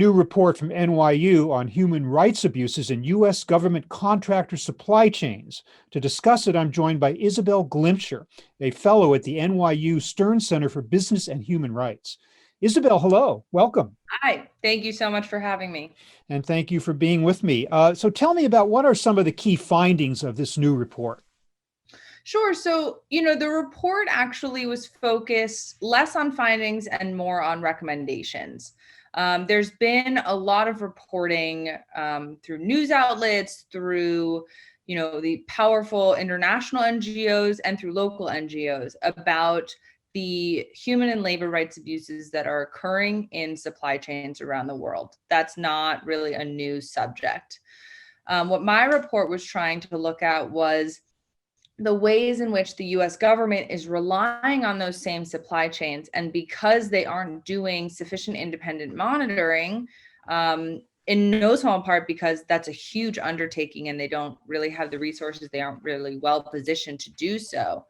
new report from NYU on human rights abuses in U.S. government contractor supply chains. To discuss it, I'm joined by Isabelle Glimcher, a fellow at the NYU Stern Center for Business and Human Rights. Isabelle, hello, welcome. Hi, thank you so much for having me. And thank you for being with me. So tell me about what are some of the key findings of this new report? Sure. So, the report actually was focused less on findings and more on recommendations. There's been a lot of reporting through news outlets, through, the powerful international NGOs and through local NGOs about the human and labor rights abuses that are occurring in supply chains around the world. That's not really a new subject. What my report was trying to look at was the ways in which the US government is relying on those same supply chains. And because they aren't doing sufficient independent monitoring, in no small part because that's a huge undertaking and they don't really have the resources, they aren't really well positioned to do so.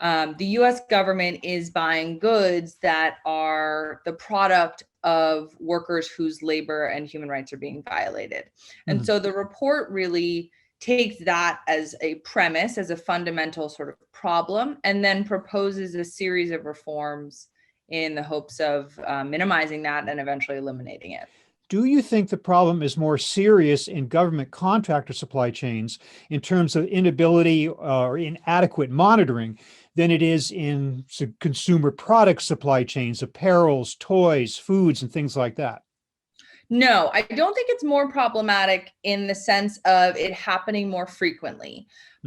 The US government is buying goods that are the product of workers whose labor and human rights are being violated. And so the report really takes that as a premise, as a fundamental sort of problem, and then proposes a series of reforms in the hopes of minimizing that and eventually eliminating it. Do you think the problem is more serious in government contractor supply chains in terms of inability or inadequate monitoring than it is in consumer product supply chains, apparels, toys, foods, and things like that? No, I don't think it's more problematic in the sense of it happening more frequently.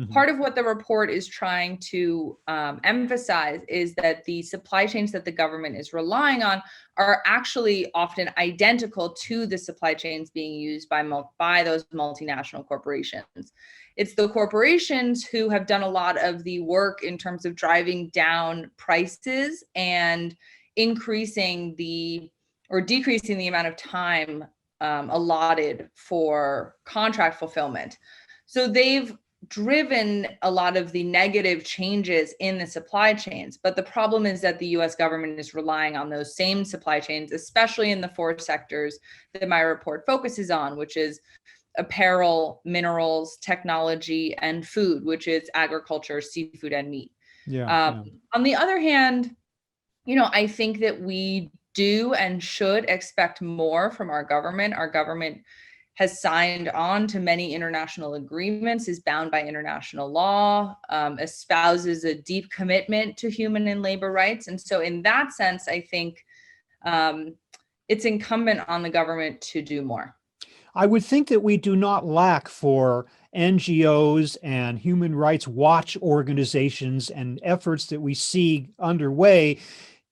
Part of what the report is trying to emphasize is that the supply chains that the government is relying on are actually often identical to the supply chains being used by those multinational corporations. It's the corporations who have done a lot of the work in terms of driving down prices and decreasing the amount of time allotted for contract fulfillment. So they've driven a lot of the negative changes in the supply chains. But the problem is that the US government is relying on those same supply chains, especially in the four sectors that my report focuses on, which is apparel, minerals, technology, and food, which is agriculture, seafood, and meat. On the other hand, I think that we do and should expect more from our government. Our government has signed on to many international agreements, is bound by international law, espouses a deep commitment to human and labor rights. And so in that sense, I think it's incumbent on the government to do more. I would think that we do not lack for NGOs and human rights watch organizations and efforts that we see underway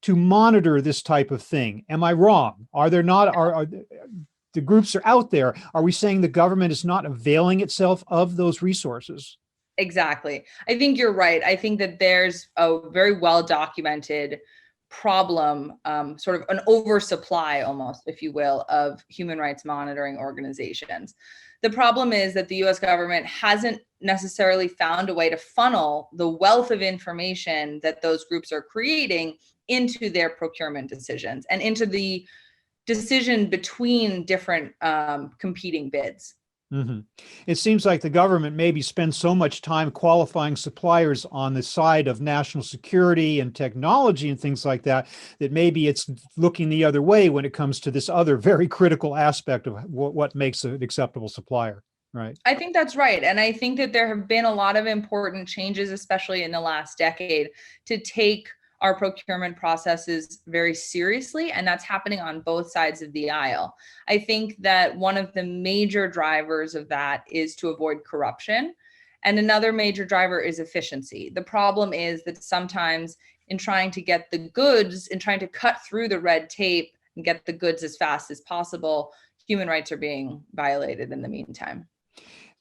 to monitor this type of thing. Am I wrong? Are there not, are the groups are out there? Are we saying the government is not availing itself of those resources? Exactly. I think you're right. I think that there's a very well-documented problem, sort of an oversupply almost, if you will, of human rights monitoring organizations. The problem is that the US government hasn't necessarily found a way to funnel the wealth of information that those groups are creating into their procurement decisions and into the decision between different competing bids. It seems like the government maybe spends so much time qualifying suppliers on the side of national security and technology and things like that, that maybe it's looking the other way when it comes to this other very critical aspect of what makes an acceptable supplier, right? I think that's right. And I think that there have been a lot of important changes, especially in the last decade, to take our procurement processes very seriously, and that's happening on both sides of the aisle. I think that one of the major drivers of that is to avoid corruption, and another major driver is efficiency. The problem is that sometimes in trying to get the goods, in trying to cut through the red tape and get the goods as fast as possible, human rights are being violated in the meantime.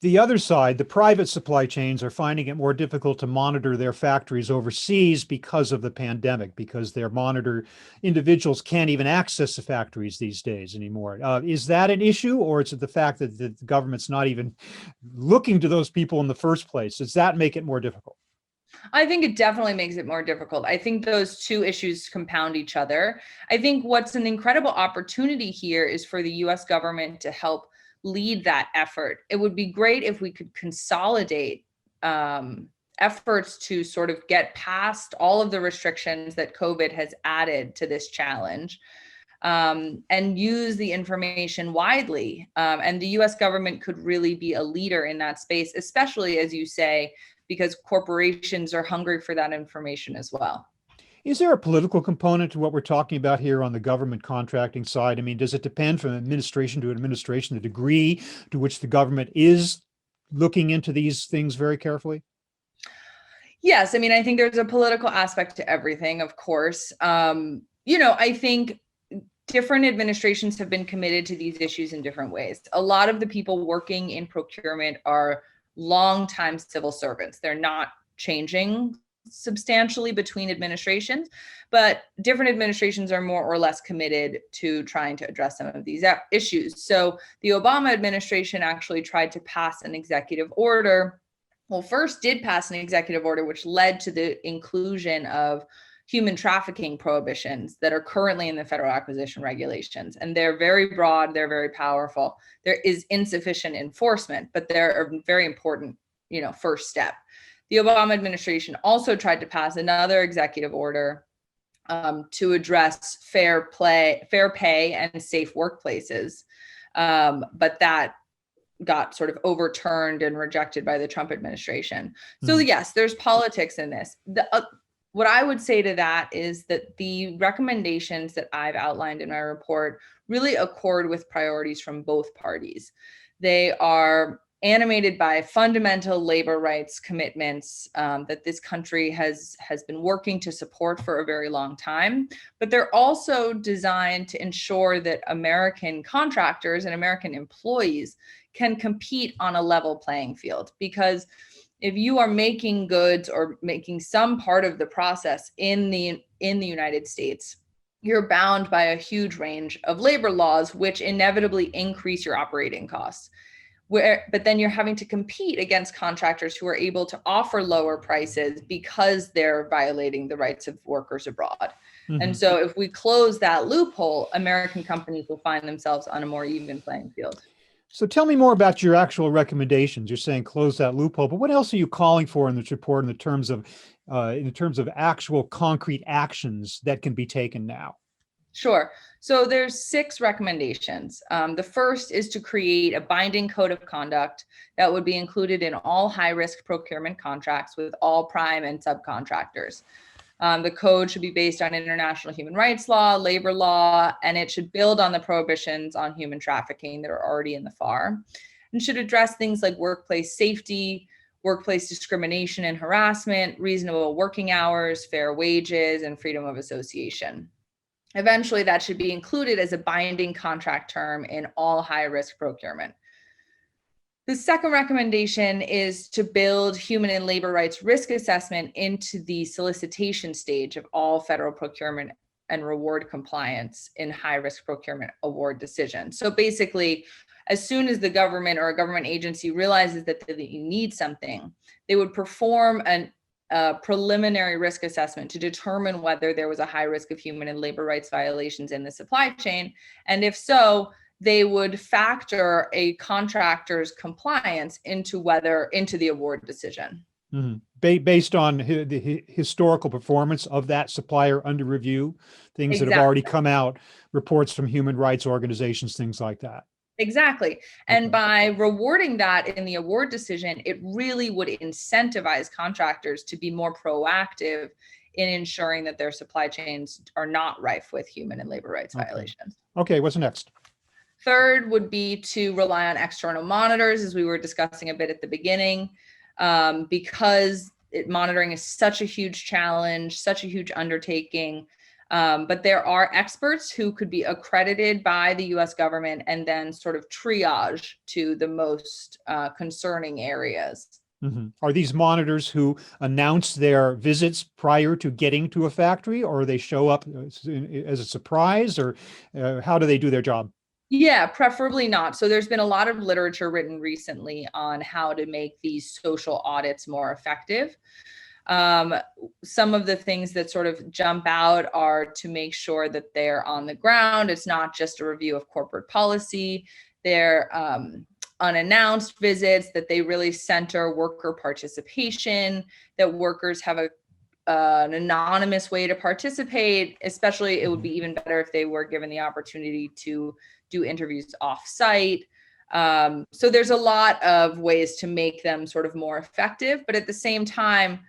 The other side, the private supply chains, are finding it more difficult to monitor their factories overseas because of the pandemic, because their individuals can't even access the factories these days anymore. Is that an issue, or is it the fact that the government's not even looking to those people in the first place? Does that make it more difficult? I think it definitely makes it more difficult. I think those two issues compound each other. I think what's an incredible opportunity here is for the US government to help lead that effort. It would be great if we could consolidate efforts to sort of get past all of the restrictions that COVID has added to this challenge, and use the information widely. And the US government could really be a leader in that space, especially, as you say, because corporations are hungry for that information as well. Is there a political component to what we're talking about here on the government contracting side? I mean, does it depend from administration to administration, the degree to which the government is looking into these things very carefully? Yes, I mean, I think there's a political aspect to everything, of course. I think different administrations have been committed to these issues in different ways. A lot of the people working in procurement are longtime civil servants. They're not changing substantially between administrations, but different administrations are more or less committed to trying to address some of these issues. So the Obama administration actually tried to pass an executive order. Well, first did pass an executive order, which led to the inclusion of human trafficking prohibitions that are currently in the federal acquisition regulations. And they're very broad, they're very powerful. There is insufficient enforcement, but they're a very important, first step. The Obama administration also tried to pass another executive order to address fair pay and safe workplaces. But that got sort of overturned and rejected by the Trump administration. So yes, there's politics in this. What I would say to that is that the recommendations that I've outlined in my report really accord with priorities from both parties. They are animated by fundamental labor rights commitments that this country has been working to support for a very long time, but they're also designed to ensure that American contractors and American employees can compete on a level playing field. Because if you are making goods or making some part of the process in the United States, you're bound by a huge range of labor laws, which inevitably increase your operating costs. But then you're having to compete against contractors who are able to offer lower prices because they're violating the rights of workers abroad. And so if we close that loophole, American companies will find themselves on a more even playing field. So tell me more about your actual recommendations. You're saying close that loophole, but what else are you calling for in this report in terms of actual concrete actions that can be taken now? Sure. So there's 6 recommendations. The first is to create a binding code of conduct that would be included in all high-risk procurement contracts with all prime and subcontractors. The code should be based on international human rights law, labor law, and it should build on the prohibitions on human trafficking that are already in the FAR, and should address things like workplace safety, workplace discrimination and harassment, reasonable working hours, fair wages, and freedom of association. Eventually, that should be included as a binding contract term in all high-risk procurement. The second recommendation is to build human and labor rights risk assessment into the solicitation stage of all federal procurement and reward compliance in high-risk procurement award decisions. So basically, as soon as the government or a government agency realizes that you need something, they would perform a preliminary risk assessment to determine whether there was a high risk of human and labor rights violations in the supply chain. And if so, they would factor a contractor's compliance into the award decision. Based on the historical performance of that supplier under review, things that have already come out, reports from human rights organizations, things like that. Exactly. And by rewarding that in the award decision, it really would incentivize contractors to be more proactive in ensuring that their supply chains are not rife with human and labor rights violations. Okay, what's next? Third would be to rely on external monitors, as we were discussing a bit at the beginning, because monitoring is such a huge challenge, such a huge undertaking. But there are experts who could be accredited by the US government and then sort of triage to the most concerning areas. Are these monitors who announce their visits prior to getting to a factory, or they show up as a surprise, or how do they do their job? Yeah, preferably not. So there's been a lot of literature written recently on how to make these social audits more effective. Some of the things that sort of jump out are to make sure that they're on the ground. It's not just a review of corporate policy. They're unannounced visits, that they really center worker participation, that workers have an anonymous way to participate. Especially, it would be even better if they were given the opportunity to do interviews off-site. So there's a lot of ways to make them sort of more effective, but at the same time,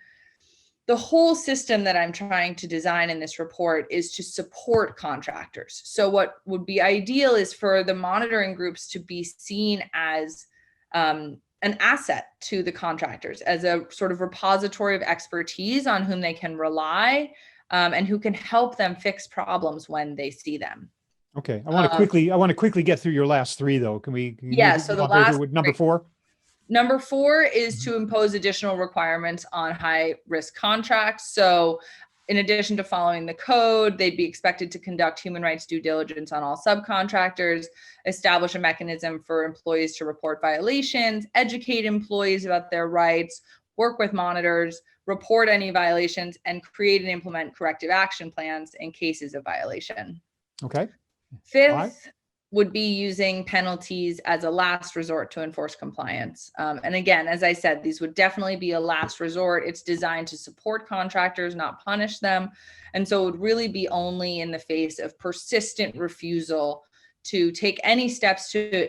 the whole system that I'm trying to design in this report is to support contractors. So what would be ideal is for the monitoring groups to be seen as an asset to the contractors, as a sort of repository of expertise on whom they can rely, and who can help them fix problems when they see them. Okay, I want to quickly get through your last three, though. Can we? So the last with number four. Number 4 is to impose additional requirements on high risk contracts. So in addition to following the code, they'd be expected to conduct human rights due diligence on all subcontractors, establish a mechanism for employees to report violations, educate employees about their rights, work with monitors, report any violations, and create and implement corrective action plans in cases of violation. Okay. 5th would be using penalties as a last resort to enforce compliance. And again, as I said, these would definitely be a last resort. It's designed to support contractors, not punish them. And so it would really be only in the face of persistent refusal to take any steps to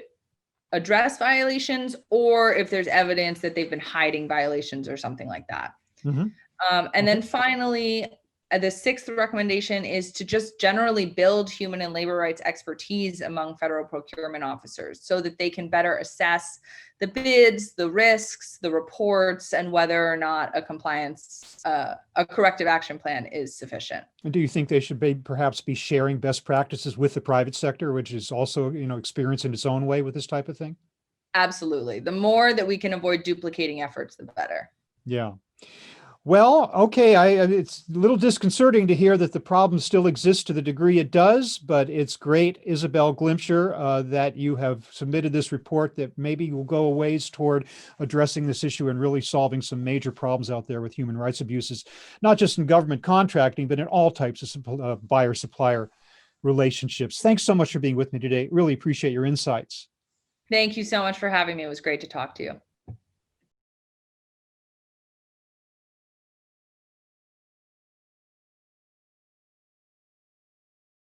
address violations, or if there's evidence that they've been hiding violations or something like that. And then finally, the 6th recommendation is to just generally build human and labor rights expertise among federal procurement officers so that they can better assess the bids, the risks, the reports, and whether or not a corrective action plan is sufficient. And do you think they should perhaps be sharing best practices with the private sector, which is also, experienced in its own way with this type of thing? Absolutely. The more that we can avoid duplicating efforts, the better. Yeah. Well, okay, it's a little disconcerting to hear that the problem still exists to the degree it does, but it's great, Isabelle Glimcher, that you have submitted this report that maybe will go a ways toward addressing this issue and really solving some major problems out there with human rights abuses, not just in government contracting, but in all types of buyer-supplier relationships. Thanks so much for being with me today. Really appreciate your insights. Thank you so much for having me. It was great to talk to you.